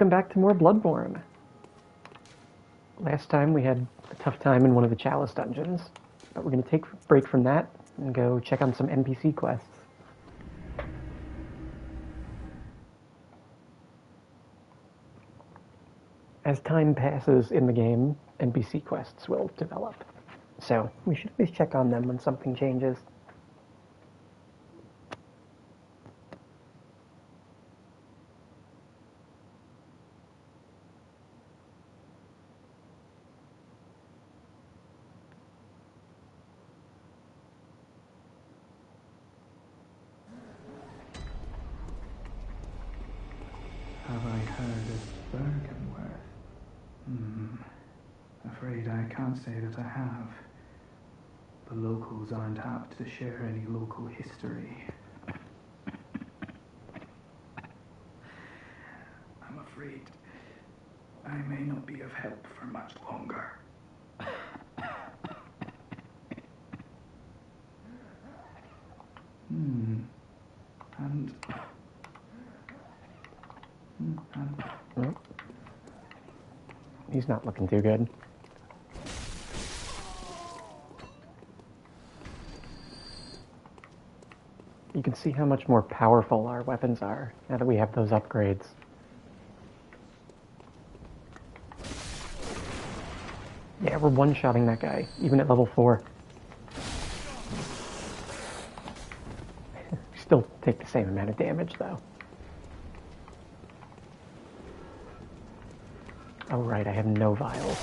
Welcome back to more Bloodborne. Last time we had a tough time in one of the Chalice dungeons, but we're going to take a break from that and go check on some NPC quests. As time passes in the game, NPC quests will develop. So we should always check on them when something changes. Have I heard of Bergenworth? Afraid I can't say that I have. The locals aren't apt to share any local history. I'm afraid I may not be of help for much longer. Well, he's not looking too good. You can see how much more powerful our weapons are now that we have those upgrades. Yeah, we're one-shotting that guy, even at level 4. Still take the same amount of damage, though. Oh, right, I have no vials.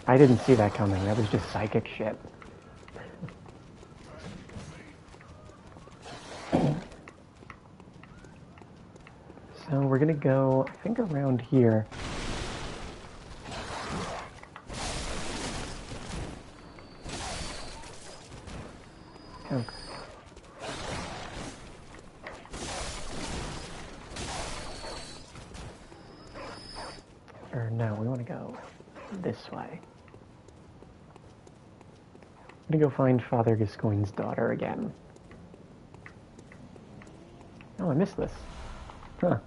I didn't see that coming. That was just psychic shit. So we're gonna go, I think, around here. Okay. Or no, we want to go this way. I'm gonna go find Father Gascoigne's daughter again. Oh, I missed this. Huh.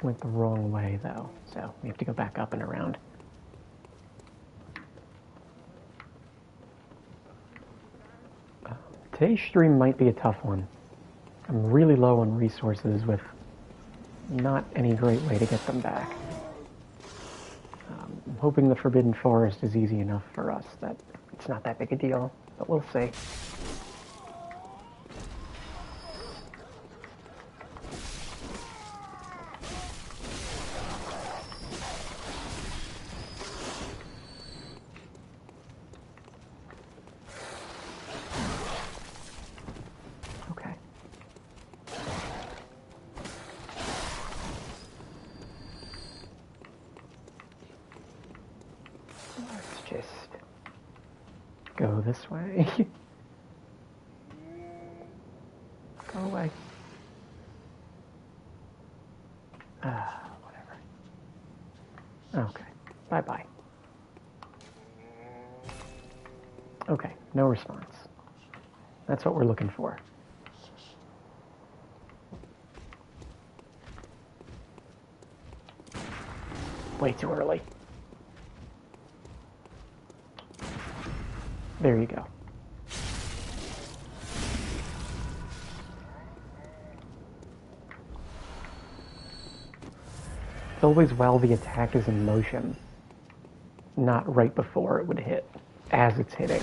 Went the wrong way, though, so we have to go back up and around. Today's stream might be a tough one. I'm really low on resources with not any great way to get them back. I'm hoping the Forbidden Forest is easy enough for us that it's not that big a deal, but we'll see. Okay. Let's just go this way. Go away. Whatever. Okay. Bye-bye. Okay, no response. That's what we're looking for. Way too early. There you go. It's always while the attack is in motion, not right before it would hit, as it's hitting.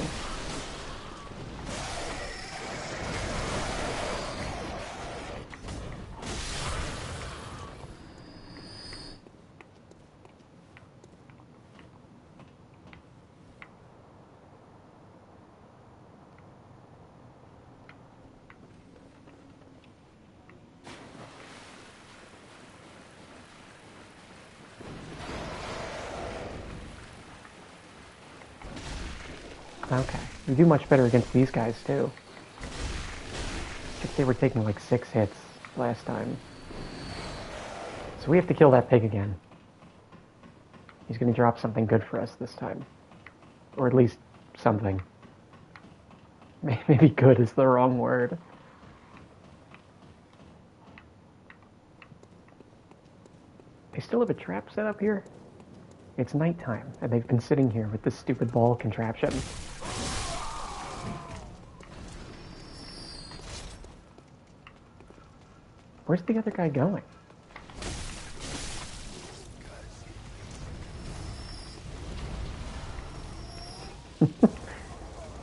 Okay, we do much better against these guys, too. I think they were taking like 6 hits last time. So we have to kill that pig again. He's going to drop something good for us this time. Or at least something. Maybe good is the wrong word. They still have a trap set up here? It's nighttime, and they've been sitting here with this stupid ball contraption. Where's the other guy going?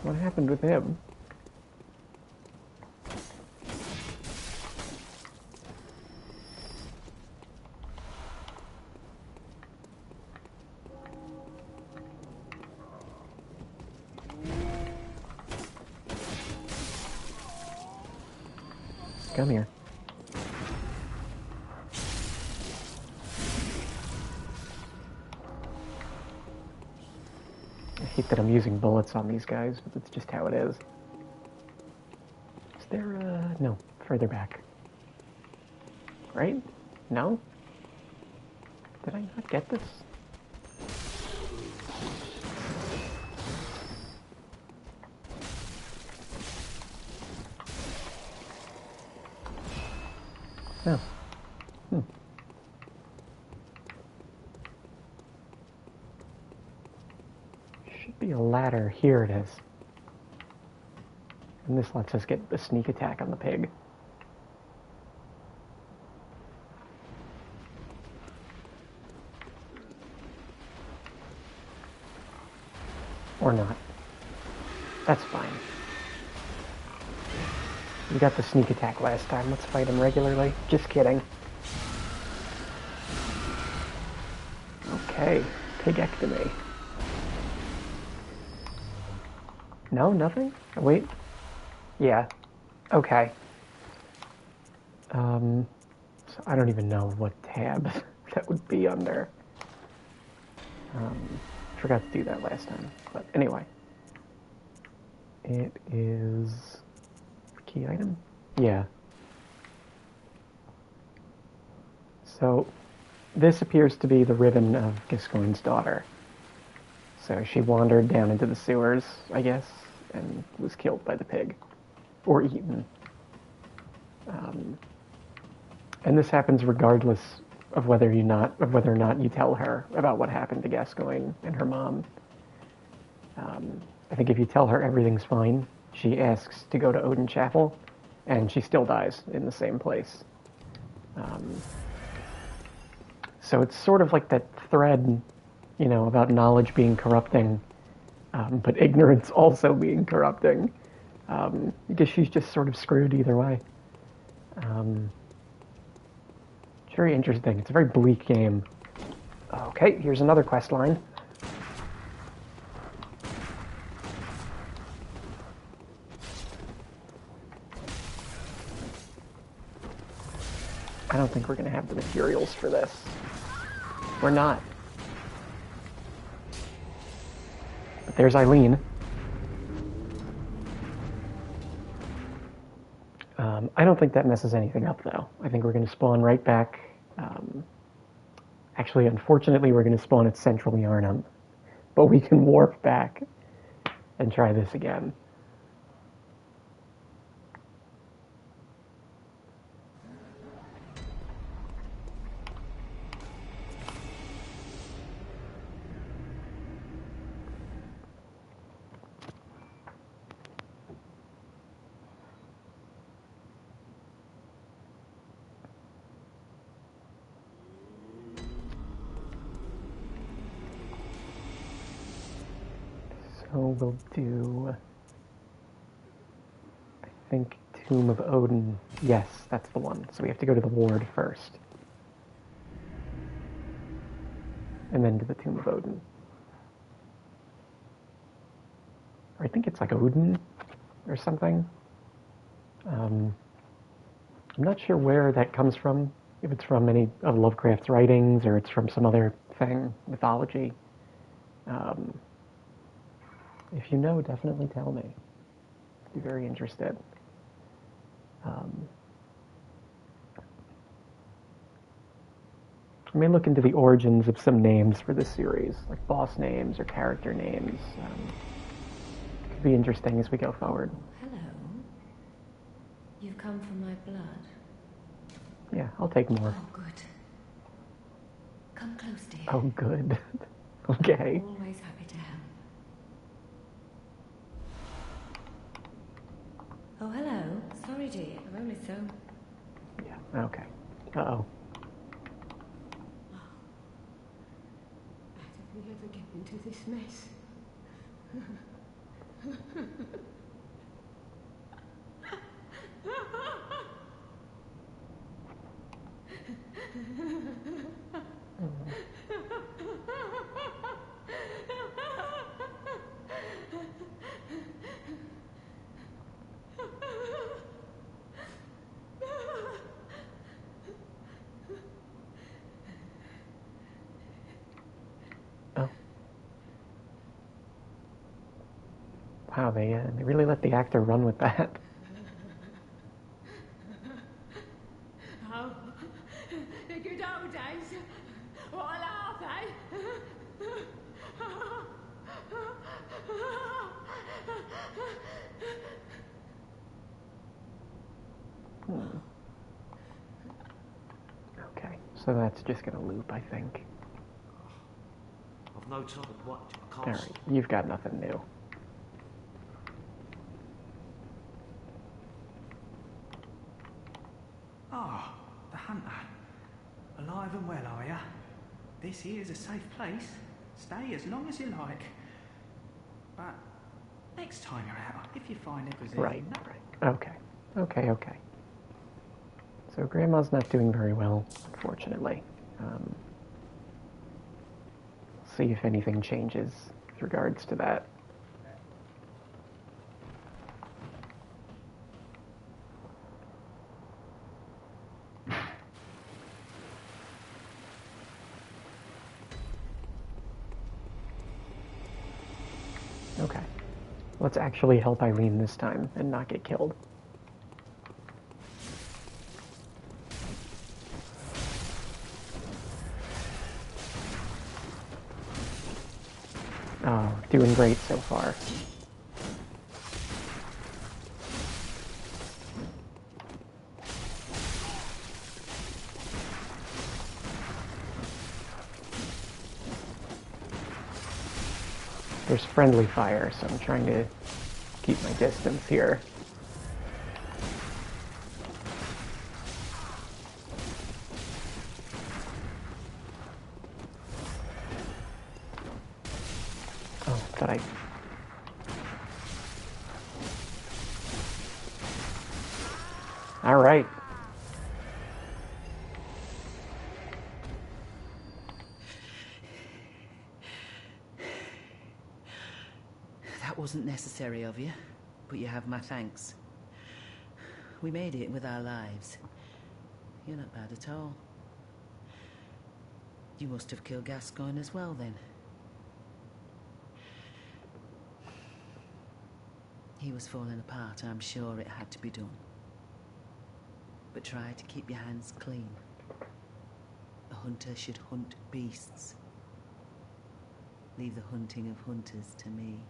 What happened with him? Come here. I hate that I'm using bullets on these guys, but that's just how it is. Is there no, further back. Right? No? Did I not get this? No. Should be a ladder. Here it is. And this lets us get the sneak attack on the pig. Or not. That's fine. We got the sneak attack last time. Let's fight him regularly. Just kidding. Okay. Pigectomy. No, nothing? Oh, wait. Yeah. Okay. So I don't even know what tab that would be under. Forgot to do that last time. But anyway. It is... key item? Yeah. So, this appears to be the ribbon of Gascoigne's daughter. So she wandered down into the sewers, I guess, and was killed by the pig. Or eaten. And this happens regardless of whether or not you tell her about what happened to Gascoigne and her mom. I think if you tell her everything's fine, she asks to go to Odin Chapel, and she still dies in the same place. So it's sort of like that thread, about knowledge being corrupting, but ignorance also being corrupting. Because she's just sort of screwed either way. It's very interesting. It's a very bleak game. Okay, here's another quest line. I don't think we're going to have the materials for this. We're not. But there's Eileen. I don't think that messes anything up, though. I think we're going to spawn right back. Actually, unfortunately, we're going to spawn at Central Yarnum. But we can warp back and try this again. So we'll do, I think, Tomb of Odin. Yes, that's the one. So we have to go to the ward first. And then to the Tomb of Odin. Or I think it's like Odin or something. I'm not sure where that comes from. If it's from any of Lovecraft's writings or it's from some other thing, mythology. If you know, definitely tell me. I'd be very interested. I may look into the origins of some names for this series, like boss names or character names. be interesting as we go forward. Hello. You've come for my blood. Yeah, I'll take more. Oh, good. Come close, dear. Oh, good. Okay. Always happy to help. Oh, hello. Sorry, dear. I've only so... Yeah, okay. Uh-oh. How did we ever get into this mess? Oh. Wow, they really let the actor run with that. Oh, the good old days. What a laugh, eh? Okay, so that's just gonna loop, I think. I've no time to watch. I can't. Alright, you've got nothing new. Ah, the hunter. Alive and well, are ya? This here's a safe place. Stay as long as you like. But next time you're out, if you find everything... Right. Okay. Okay. So Grandma's not doing very well, unfortunately. See if anything changes with regards to that. Okay. Let's actually help Irene this time and not get killed. Oh, doing great so far. There's friendly fire, so I'm trying to keep my distance here. Oh, but I... All right. That wasn't necessary of you, but you have my thanks. We made it with our lives. You're not bad at all. You must have killed Gascoigne as well, then. He was falling apart, I'm sure it had to be done. But try to keep your hands clean. A hunter should hunt beasts. Leave the hunting of hunters to me.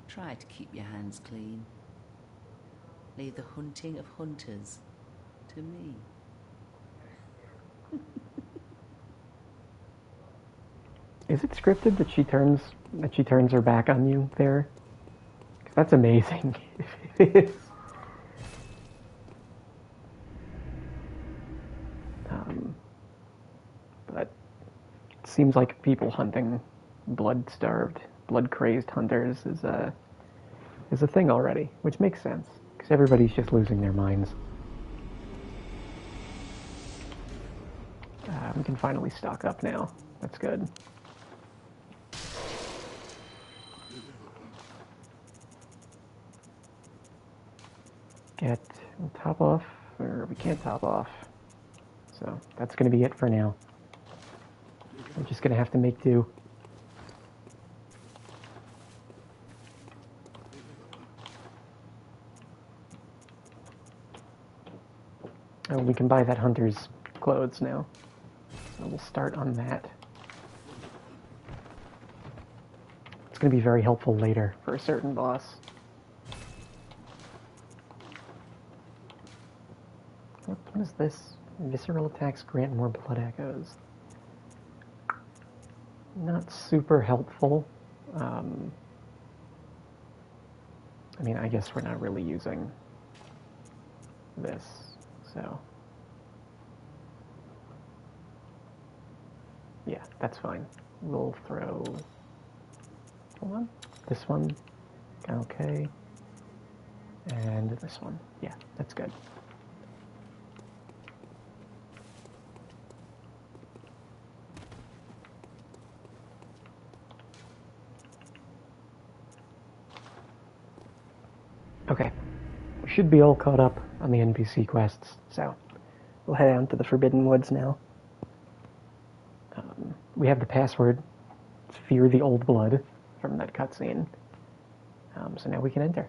Try to keep your hands clean. Leave the hunting of hunters to me. Is it scripted that she turns her back on you there? 'Cause that's amazing. If it is. But it seems like people hunting blood-starved, blood-crazed hunters is a thing already, which makes sense because everybody's just losing their minds. We can finally stock up now. That's good. Get top off, or we can't top off. So that's going to be it for now. We're just going to have to make do. Oh, we can buy that hunter's clothes now. So we'll start on that. It's going to be very helpful later for a certain boss. What is this? Visceral attacks grant more blood echoes. Not super helpful. I mean, I guess we're not really using this, so... yeah, that's fine. We'll throw... hold on. This one. Okay. And this one. Yeah, that's good. Okay. We should be all caught up on the NPC quests, so we'll head out to the Forbidden Woods now. We have the password. It's Fear the Old Blood from that cutscene. So now we can enter.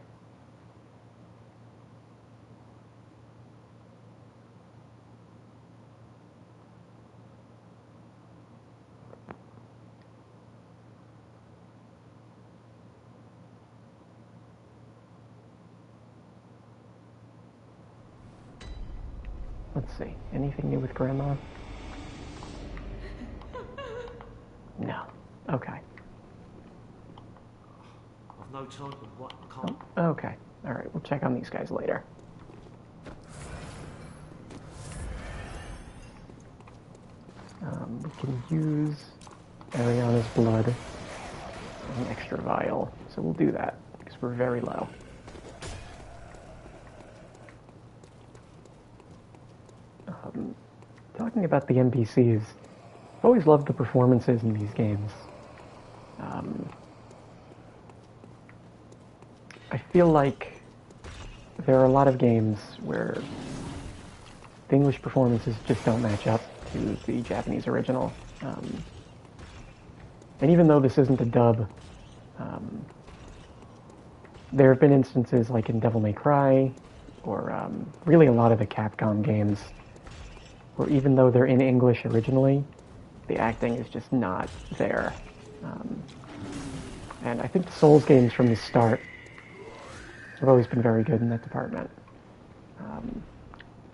Let's see. Anything new with Grandma? No. Okay. I've no time for what I can't. Okay. All right. We'll check on these guys later. We can use Ariana's blood an extra vial, so we'll do that because we're very low. Talking about the NPCs, I've always loved the performances in these games. I feel like there are a lot of games where the English performances just don't match up to the Japanese original. And even though this isn't a dub, there have been instances like in Devil May Cry, or really a lot of the Capcom games, where even though they're in English originally, the acting is just not there. And I think the Souls games from the start have always been very good in that department.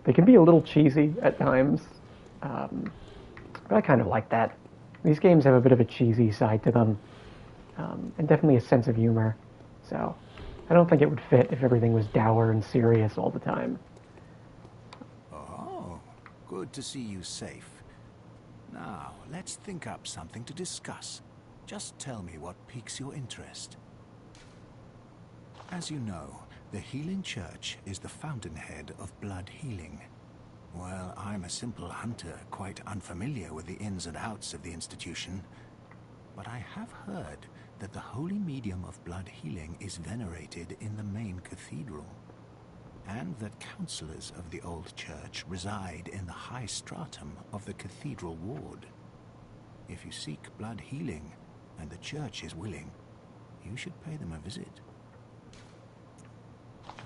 They can be a little cheesy at times, but I kind of like that. These games have a bit of a cheesy side to them, and definitely a sense of humor. So I don't think it would fit if everything was dour and serious all the time. Oh, good to see you safe. Now, let's think up something to discuss. Just tell me what piques your interest. As you know, the Healing Church is the fountainhead of blood healing. Well, I'm a simple hunter, quite unfamiliar with the ins and outs of the institution. But I have heard that the holy medium of blood healing is venerated in the main cathedral, and that counselors of the old church reside in the high stratum of the cathedral ward. If you seek blood healing, and the church is willing, you should pay them a visit.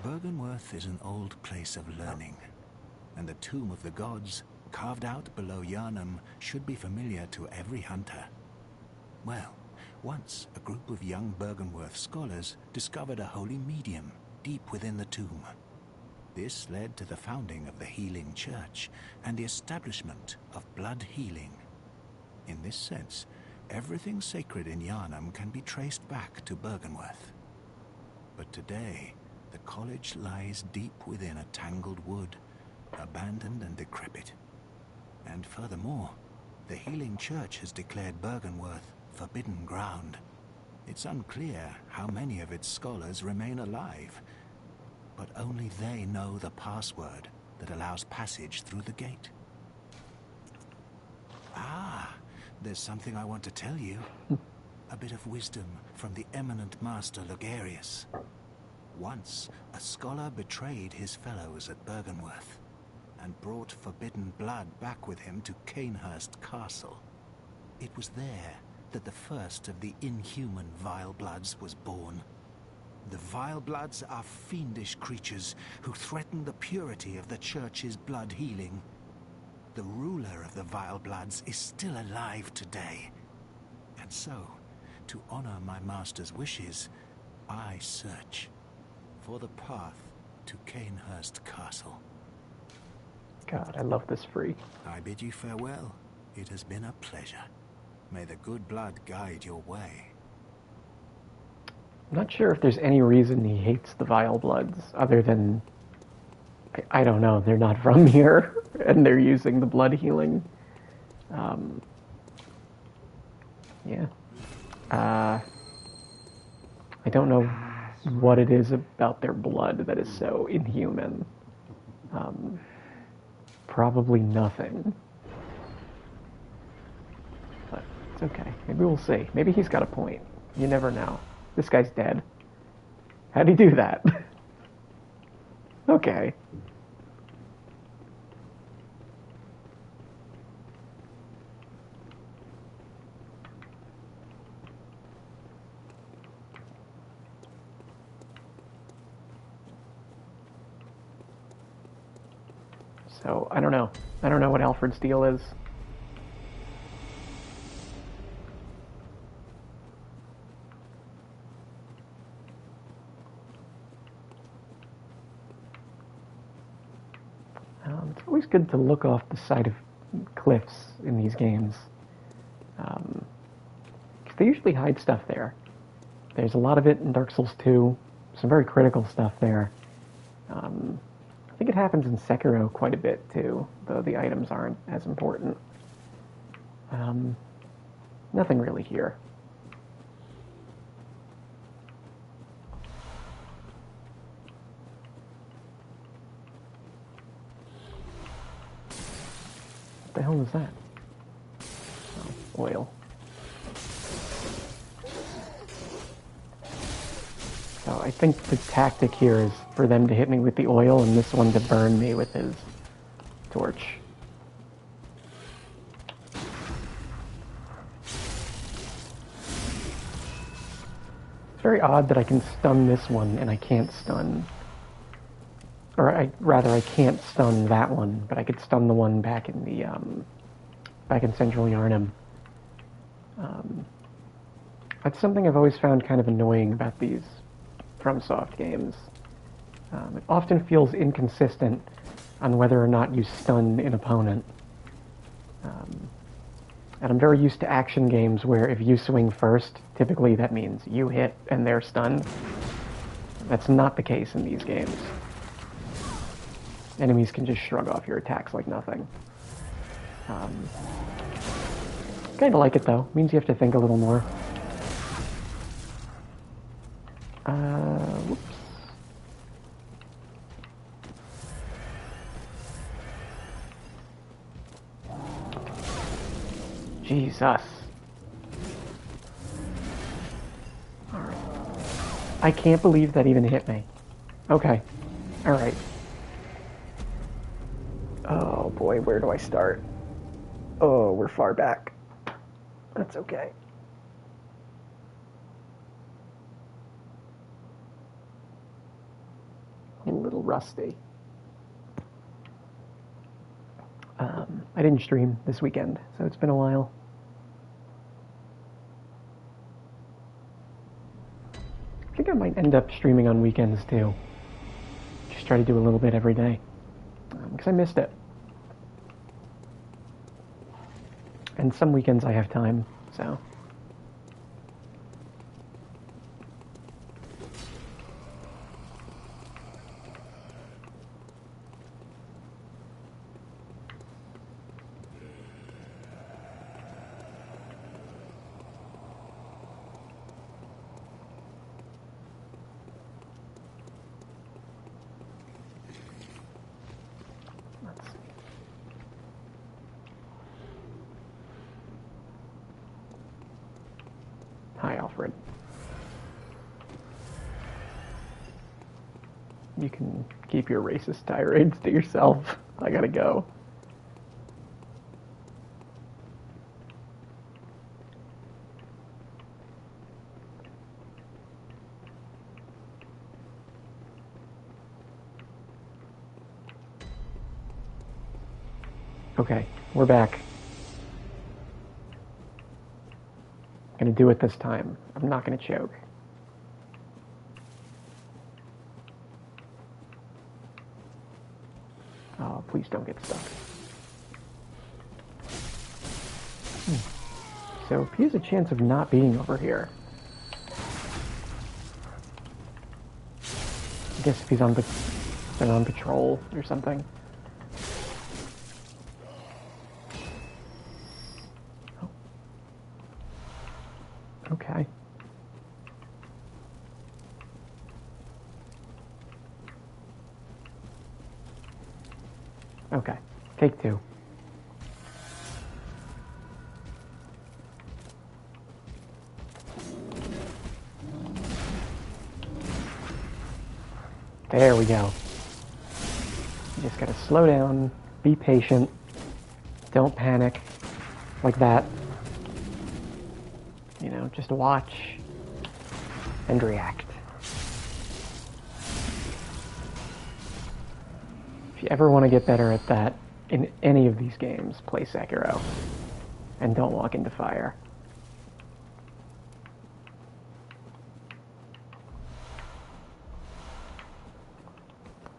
Byrgenwerth is an old place of learning, and the Tomb of the Gods, carved out below Yharnam, should be familiar to every hunter. Well, once a group of young Byrgenwerth scholars discovered a holy medium deep within the tomb. This led to the founding of the Healing Church and the establishment of blood healing. In this sense, everything sacred in Yharnam can be traced back to Byrgenwerth. But today, the college lies deep within a tangled wood, abandoned and decrepit. And furthermore, the Healing Church has declared Byrgenwerth forbidden ground. It's unclear how many of its scholars remain alive, but only they know the password that allows passage through the gate. Ah, there's something I want to tell you. A bit of wisdom from the eminent master Logarius. Once, a scholar betrayed his fellows at Byrgenwerth and brought forbidden blood back with him to Canehurst Castle. It was there that the first of the inhuman Vile Bloods was born. The Vile Bloods are fiendish creatures who threaten the purity of the Church's blood healing. the ruler of the Vile Bloods is still alive today. And so, to honor my master's wishes, I search for the path to Canehurst Castle. God, I love this freak. I bid you farewell. It has been a pleasure. May the good blood guide your way. I'm not sure if there's any reason he hates the Vile Bloods other than, I don't know, they're not from here and they're using the blood healing. Yeah. I don't know what it is about their blood that is so inhuman. Probably nothing. But it's okay. Maybe we'll see. Maybe he's got a point. You never know. This guy's dead. How'd he do that? Okay. So, I don't know. I don't know what Alfred's deal is. It's always good to look off the side of cliffs in these games. 'Cause they usually hide stuff there. There's a lot of it in Dark Souls 2. Some very critical stuff there. I think it happens in Sekiro quite a bit too, though the items aren't as important. Nothing really here. What the hell is that? Oh, oil. So I think the tactic here is for them to hit me with the oil and this one to burn me with his torch. It's very odd that I can stun this one and I can't stun... Or I can't stun that one, but I could stun the one back in the, back in Central Yharnam. That's something I've always found kind of annoying about these FromSoft games. It often feels inconsistent on whether or not you stun an opponent. And I'm very used to action games where if you swing first, typically that means you hit and they're stunned. That's not the case in these games. Enemies can just shrug off your attacks like nothing. Kind of like it though. Means you have to think a little more. Whoops. Jesus. Alright. I can't believe that even hit me. Okay. Alright. Oh boy, where do I start? Oh, we're far back. That's okay. A little rusty. I didn't stream this weekend, so it's been a while. I think I might end up streaming on weekends too. Just try to do a little bit every day. Because I missed it. And some weekends I have time, so... Let's see. Hi, Alfred. You can keep your racist tirades to yourself. I gotta go. Okay, we're back. I'm gonna do it this time. I'm not gonna choke. Oh, please don't get stuck. So he has a chance of not being over here. I guess if he's on patrol or something. Oh. Okay. Okay. Take two. There we go. You just gotta slow down, be patient, don't panic, like that. You know, just watch and react. If you ever want to get better at that in any of these games, play Sekiro. And don't walk into fire.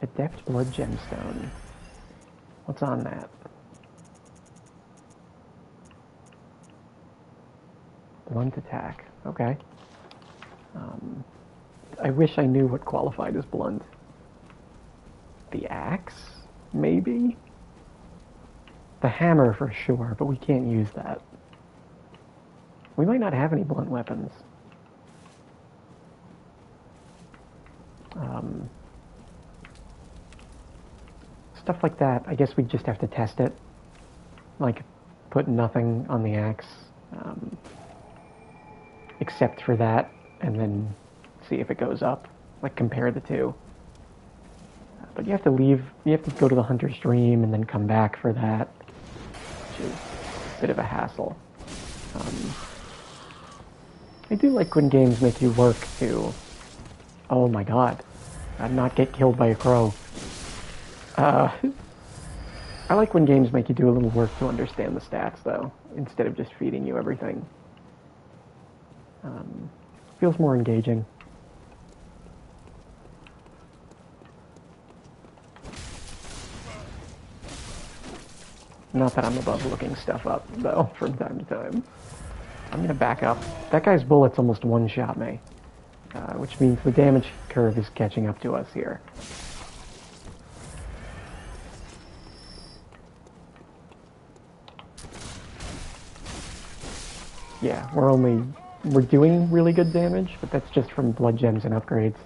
Adept Blood Gemstone. What's on that? Blunt attack. Okay. I wish I knew what qualified as blunt. The axe? Maybe? The hammer for sure, but we can't use that. We might not have any blunt weapons. Stuff like that, I guess we just have to test it. Like, put nothing on the axe, except for that, and then see if it goes up. Like, compare the two. But you have to go to the hunter's dream and then come back for that, which is a bit of a hassle. I do like when games make you work to, oh my god, not get killed by a crow. I like when games make you do a little work to understand the stats, though, instead of just feeding you everything. Feels more engaging. Not that I'm above looking stuff up, though, from time to time. I'm gonna back up. That guy's bullets almost one-shot me, which means the damage curve is catching up to us here. Yeah, we're doing really good damage, but that's just from blood gems and upgrades,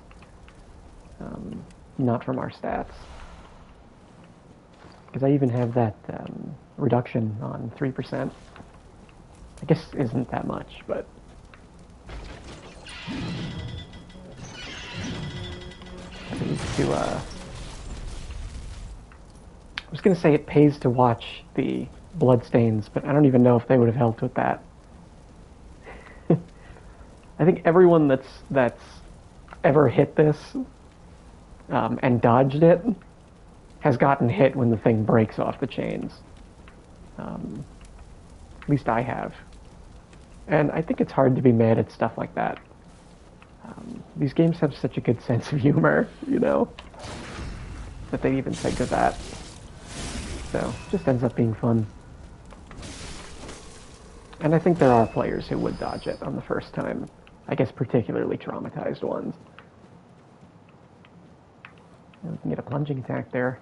not from our stats. Because I even have that reduction on 3%. I guess isn't that much, but I need to. I was gonna say it pays to watch the bloodstains, but I don't even know if they would have helped with that. I think everyone that's ever hit this and dodged it has gotten hit when the thing breaks off the chains. At least I have. And I think it's hard to be mad at stuff like that. These games have such a good sense of humor, you know, that they even think of that. So, it just ends up being fun. And I think there are players who would dodge it on the first time. I guess particularly traumatized ones. And we can get a plunging attack there.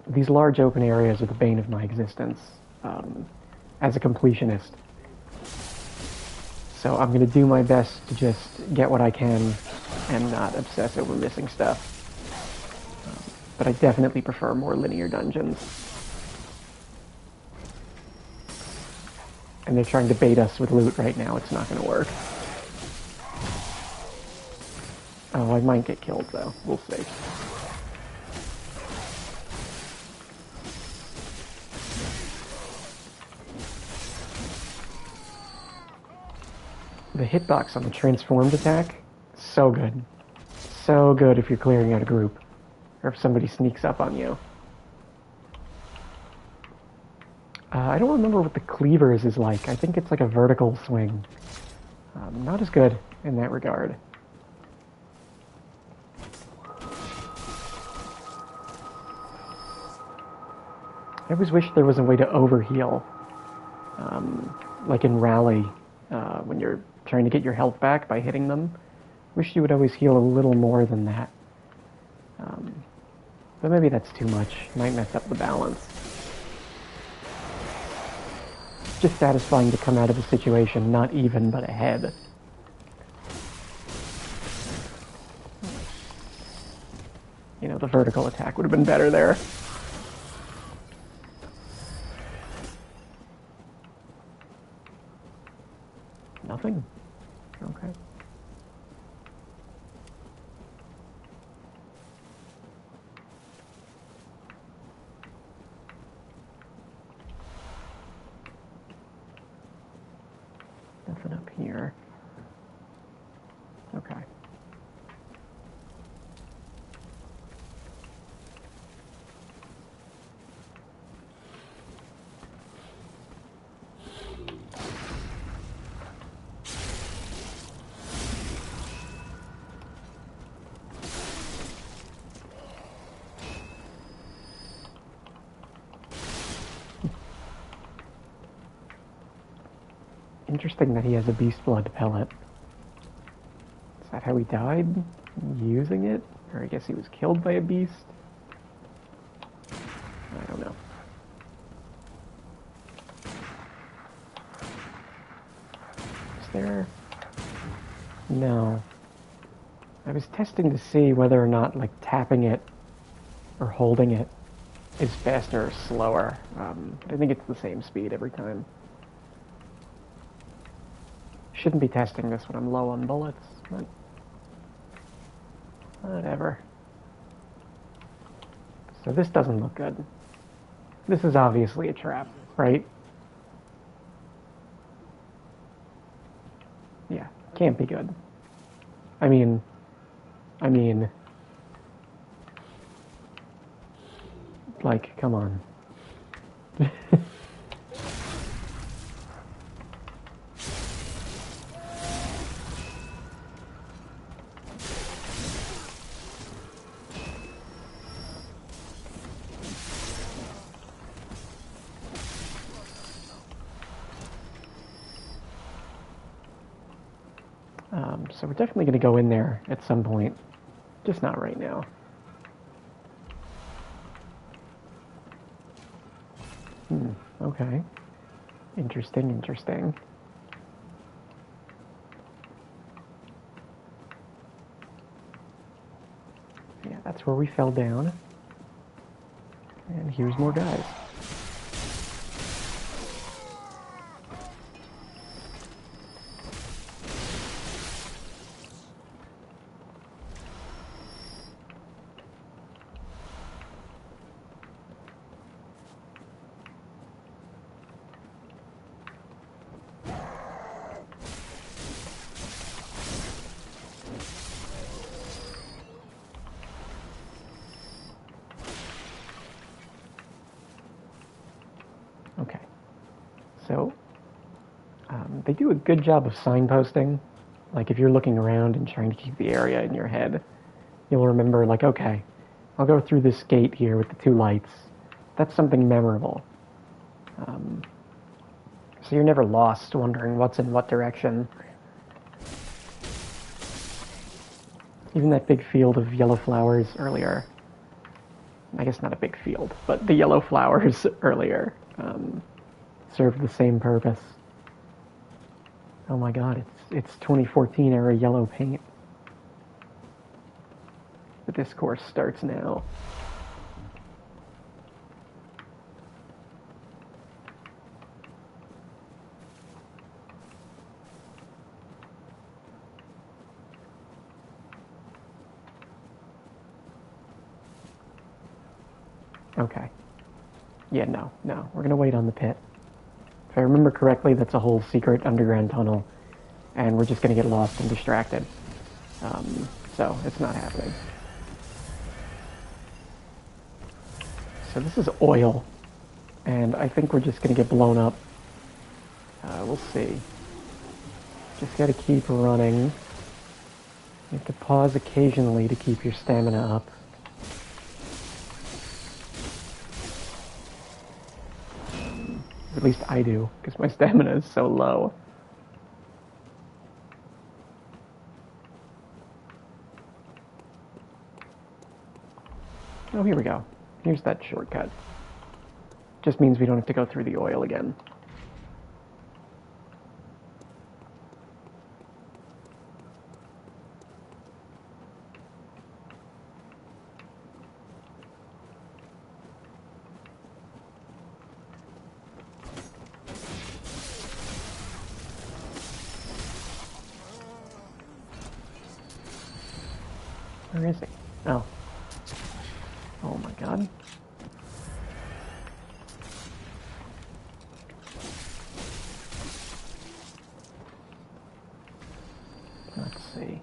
These large open areas are the bane of my existence as a completionist. So I'm going to do my best to just get what I can and not obsess over missing stuff. But I definitely prefer more linear dungeons. And they're trying to bait us with loot right now. It's not going to work. Oh, I might get killed, though. We'll see. The hitbox on the transformed attack, so good. so good if you're clearing out a group, or if somebody sneaks up on you. I don't remember what the cleavers is like. I think it's like a vertical swing. Not as good in that regard. I always wish there was a way to overheal. Like in Rally, when you're trying to get your health back by hitting them. Wish you would always heal a little more than that. But maybe that's too much. Might mess up the balance. It's just satisfying to come out of a situation not even, but ahead. You know, the vertical attack would have been better there. Nothing? Okay. Nothing up here. Okay. Interesting that he has a beast blood pellet. Is that how he died? Using it? Or I guess he was killed by a beast? I don't know. Is there... No. I was testing to see whether or not, like, tapping it or holding it is faster or slower. I think it's the same speed every time. Shouldn't be testing this when I'm low on bullets, but whatever. So this doesn't look good. This is obviously a trap, right? Yeah, can't be good. I mean, like, come on. So we're definitely going to go in there at some point, just not right now. Okay. Interesting, interesting. Yeah, that's where we fell down. And here's more guys. Okay, so they do a good job of signposting. Like if you're looking around and trying to keep the area in your head, you'll remember like, okay, I'll go through this gate here with the two lights. That's something memorable. So you're never lost wondering what's in what direction. Even that big field of yellow flowers earlier. I guess not a big field, but the yellow flowers earlier served the same purpose. Oh my god, it's 2014 era yellow paint. The discourse starts now. Okay. Yeah, no. We're gonna wait on the pit. If I remember correctly, that's a whole secret underground tunnel, and we're just gonna get lost and distracted. So it's not happening. So this is oil, and I think we're just going to get blown up. We'll see. Just got to keep running. You have to pause occasionally to keep your stamina up. At least I do, because my stamina is so low. Oh, here we go. Here's that shortcut. Just means we don't have to go through the oil again. Where is he? Oh. Oh my god. Let's see.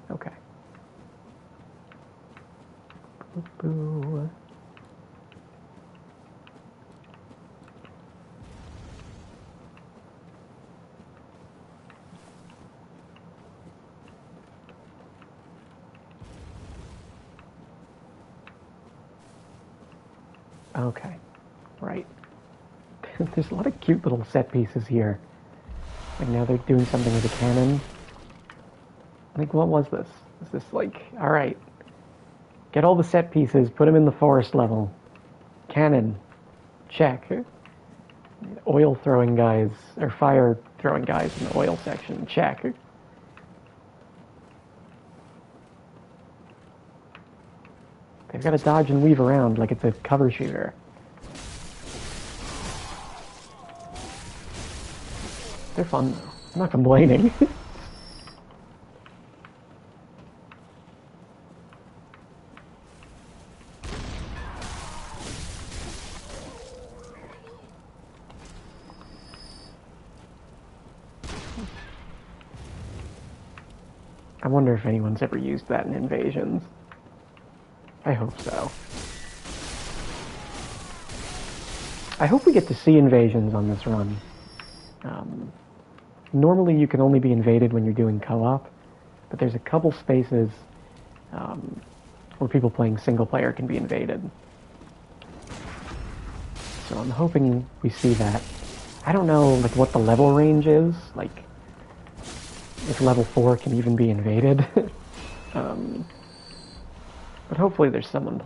Okay. Boo. Okay, right. There's a lot of cute little set pieces here. Like now they're doing something with a cannon. Like, what was this? Is this like, alright, get all the set pieces, put them in the forest level. Cannon, check. Oil throwing guys, or fire throwing guys in the oil section, check. They've got to dodge and weave around like it's a cover shooter. They're fun though. I'm not complaining. I wonder if anyone's ever used that in Invasions. I hope so. I hope we get to see invasions on this run. Normally you can only be invaded when you're doing co-op, but there's a couple spaces where people playing single player can be invaded. So I'm hoping we see that. I don't know like what the level range is, like if level 4 can even be invaded. But hopefully there's someone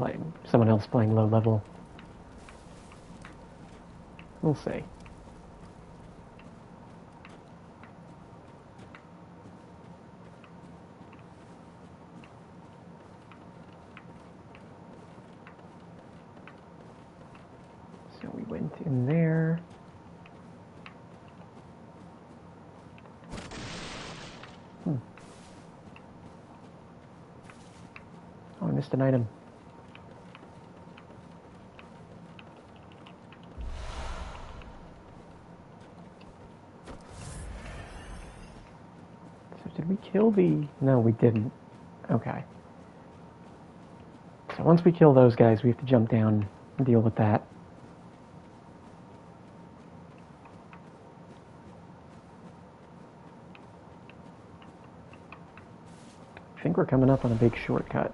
else playing low level. We'll see. So we went in there. Oh, I missed an item. So did we kill the... No, we didn't. Okay. So once we kill those guys, we have to jump down and deal with that. I think we're coming up on a big shortcut.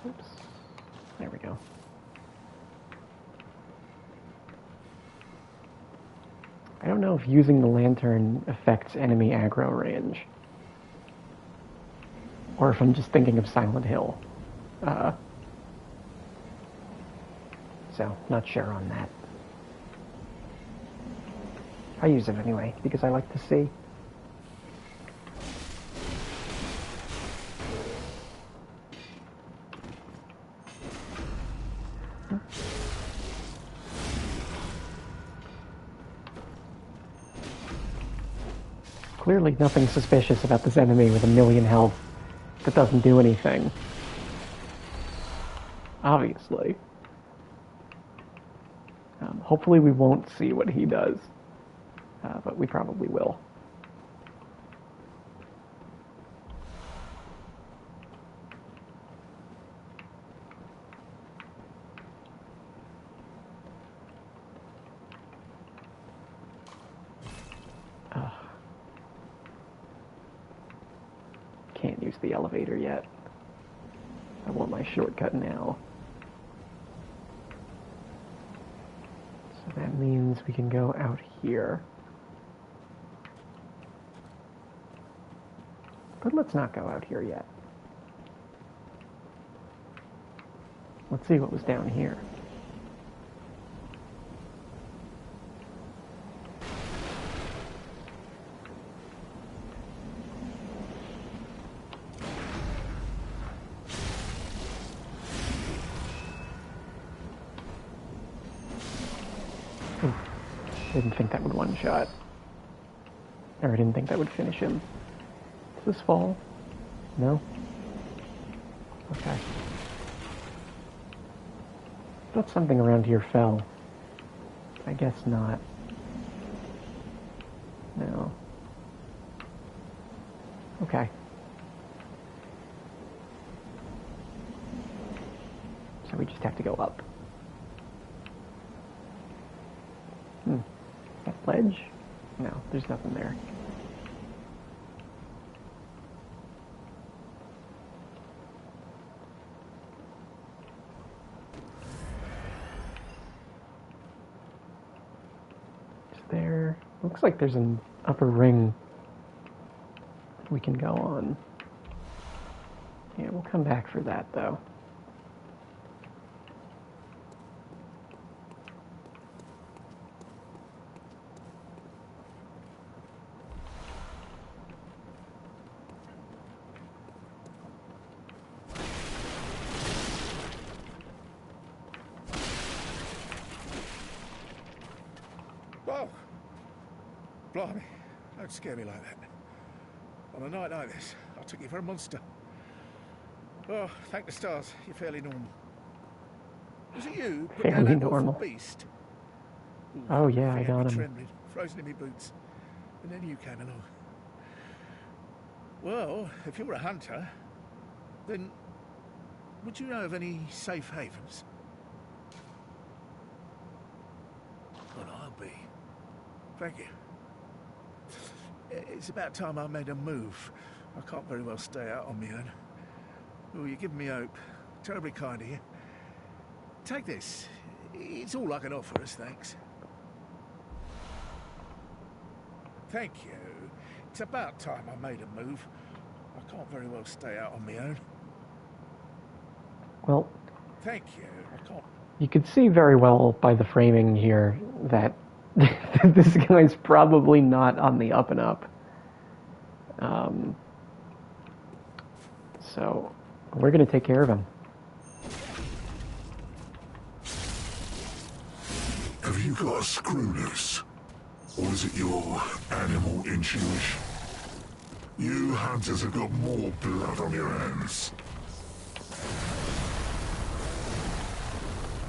Oops. There we go. I don't know if using the lantern affects enemy aggro range. Or if I'm just thinking of Silent Hill. So, not sure on that. I use it anyway, because I like to see. Clearly nothing suspicious about this enemy with 1,000,000 health that doesn't do anything. Obviously. hopefully we won't see what he does, but we probably will. Can't use the elevator yet. I want my shortcut now. So that means we can go out here. But let's not go out here yet. Let's see what was down here. Didn't think that would one-shot. Or I didn't think that would finish him. Does this fall? No? Okay. Thought something around here fell. I guess not. No. Okay. So we just have to go up. That ledge? No, there's nothing there. There looks like there's an upper ring we can go on. Yeah, we'll come back for that though. Whoa! Blimey, don't scare me like that. On a night like this, I took you for a monster. Oh, thank the stars, you're fairly normal. Was it you put down Fairly that awful normal. beast? Ooh, Oh yeah, I had got me him. trembling, frozen in my boots. And then you came along. Well, if you're a hunter, then would you know of any safe havens? Well, I'll be. Thank you. It's about time I made a move. I can't very well stay out on my own. Oh, you're giving me hope. Terribly kind of you. Take this. It's all I can offer us, thanks. Thank you. It's about time I made a move. I can't very well stay out on my own. Well, Thank you. I can't. you could see very well by the framing here that this guy's probably not on the up and up. So we're going to take care of him. Have you got a screw loose? Or is it your animal intuition? You hunters have got more blood on your hands.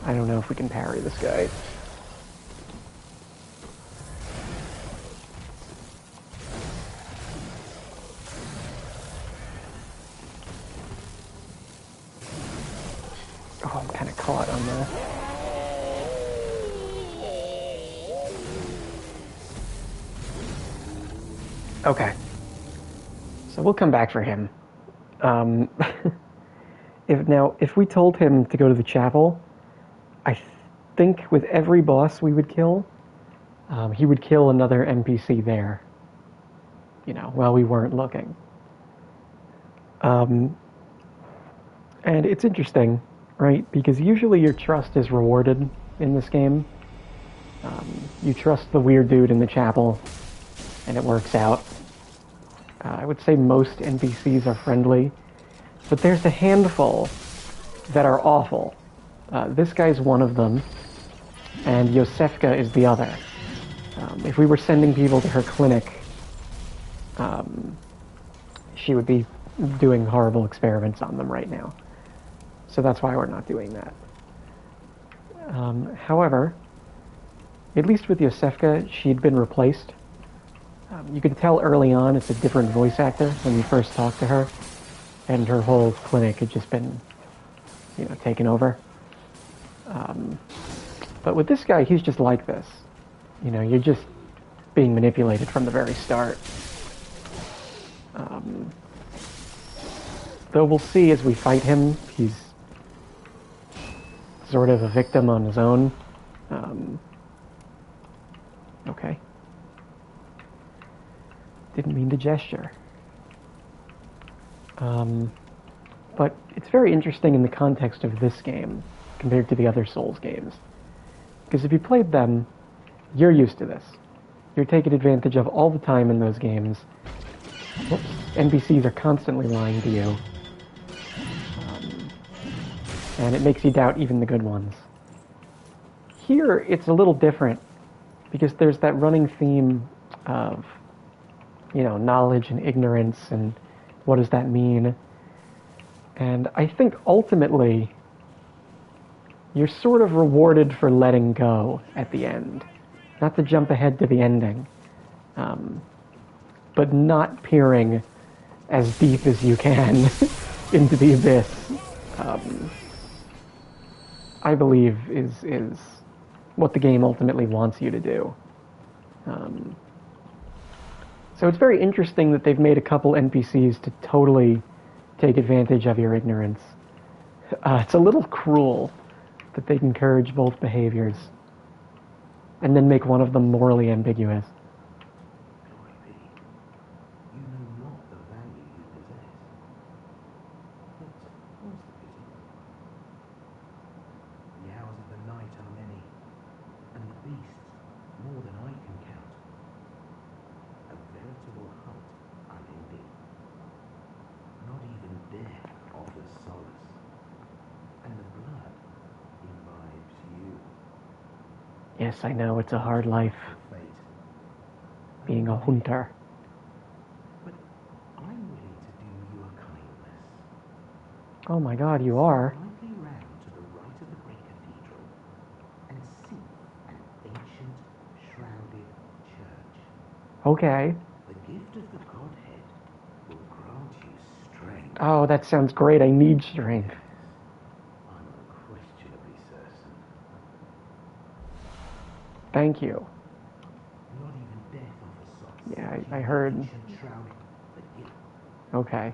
I don't know if we can parry this guy. Oh, I'm kind of caught on that. Okay. So we'll come back for him. If we told him to go to the chapel, I think with every boss we would kill, he would kill another NPC there. You know, while we weren't looking. And it's interesting, right? Because usually your trust is rewarded in this game. You trust the weird dude in the chapel, and it works out. I would say most NPCs are friendly, but there's a handful that are awful. This guy's one of them, and Yosefka is the other. If we were sending people to her clinic, she would be doing horrible experiments on them right now. So that's why we're not doing that. However, At least with Yosefka, she'd been replaced. You can tell early on it's a different voice actor when you first talk to her, and her whole clinic had just been, taken over. But with this guy, he's just like this. You're just being manipulated from the very start. Though we'll see as we fight him, he's sort of a victim on his own. Okay. Didn't mean to gesture. But it's very interesting in the context of this game compared to the other Souls games. Because if you played them, you're used to this. You're taken advantage of all the time in those games. Whoops. NPCs are constantly lying to you. And it makes you doubt even the good ones. Here, it's a little different, because there's that running theme of, knowledge and ignorance, and what does that mean? And I think ultimately, you're sort of rewarded for letting go at the end. Not to jump ahead to the ending, but not peering as deep as you can into the abyss. I believe is what the game ultimately wants you to do. So it's very interesting that they've made a couple NPCs to totally take advantage of your ignorance. It's a little cruel that they encourage both behaviors and then make one of them morally ambiguous. You know not the value you possess. But what's the pity? The hours of the night are many, and the beasts more than I can count. A veritable hunt unending. Not even death offers solace, and the blood imbibes you. Yes, I know, it's a hard life, Fate. being a hunter. But I'm willing to do you a kindness. Oh my god, you are? Slightly round to the right of the great cathedral and see an ancient, shrouded church. Okay. The gift of the Godhead will grant you strength. Oh, that sounds great. I need strength. I'm unquestionably certain. Thank you. Not even death offers solace. Yeah, I heard. Ancient shrouded, but yet Okay.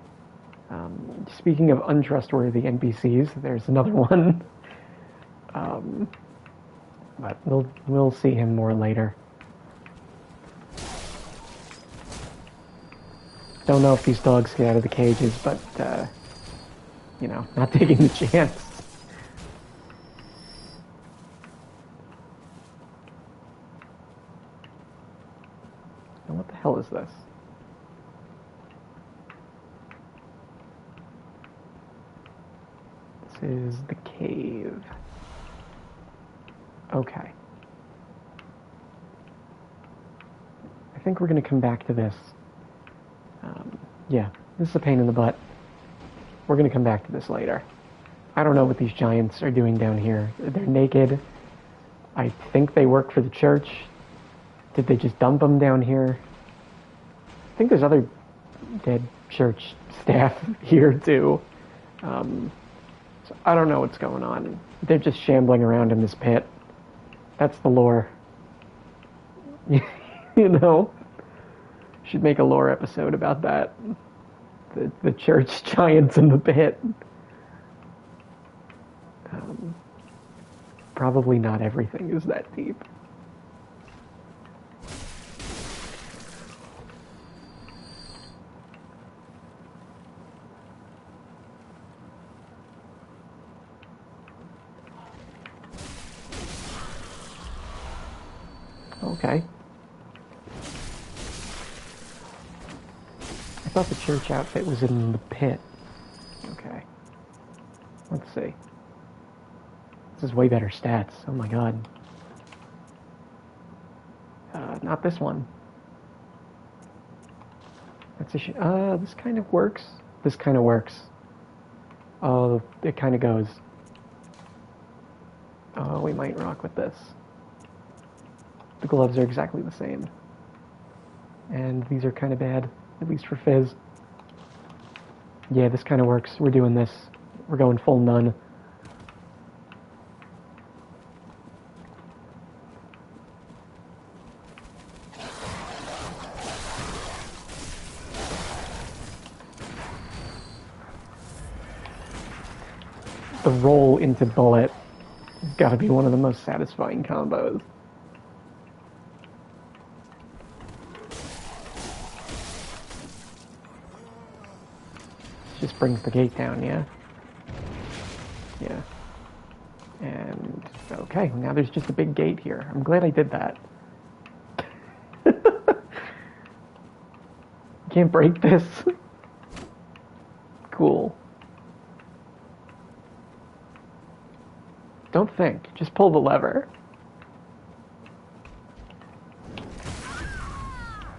Speaking of untrustworthy NPCs, there's another one. But we'll see him more later. Don't know if these dogs get out of the cages, but, not taking the chance. And what the hell is this? This is the cave. Okay. I think we're going to come back to this. Yeah, this is a pain in the butt. We're going to come back to this later. I don't know what these giants are doing down here. They're naked. I think they work for the church. Did they just dump them down here? I think there's other dead church staff here too. So I don't know what's going on. They're just shambling around in this pit. That's the lore. Should make a lore episode about that. The church giants in the pit. Probably not everything is that deep. Okay. I thought the church outfit was in the pit. Okay. Let's see. This is way better stats. Oh my god. Not this one. That's a this kind of works. This kind of works. Oh, it kind of goes. Oh, we might rock with this. The gloves are exactly the same. And these are kind of bad, at least for Fizz. Yeah, this kind of works. We're doing this. We're going full nun. The roll into bullet has got to be one of the most satisfying combos. Just brings the gate down, yeah? Yeah. And, okay, now there's just a big gate here. I'm glad I did that. Can't break this. Cool. Don't think, just pull the lever.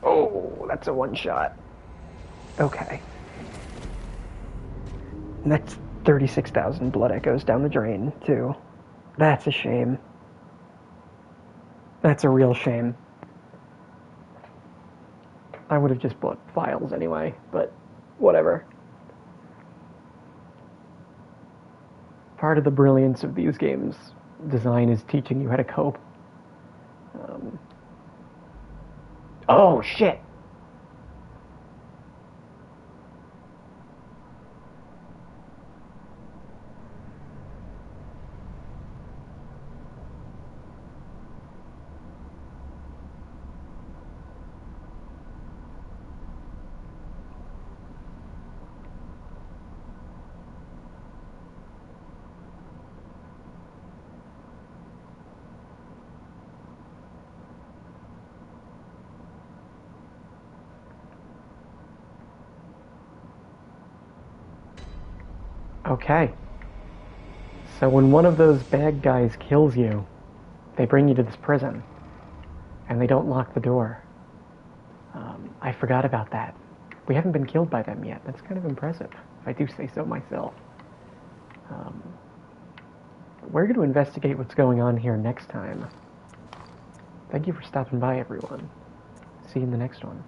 Oh, that's a one shot. Okay. And that's 36,000 blood echoes down the drain, too. That's a shame. That's a real shame. I would have just bought files anyway, but whatever. Part of the brilliance of these games' design is teaching you how to cope. Oh, shit! Okay. So when one of those bad guys kills you, they bring you to this prison, and they don't lock the door. I forgot about that. We haven't been killed by them yet. That's kind of impressive, if I do say so myself. We're going to investigate what's going on here next time. Thank you for stopping by, everyone. See you in the next one.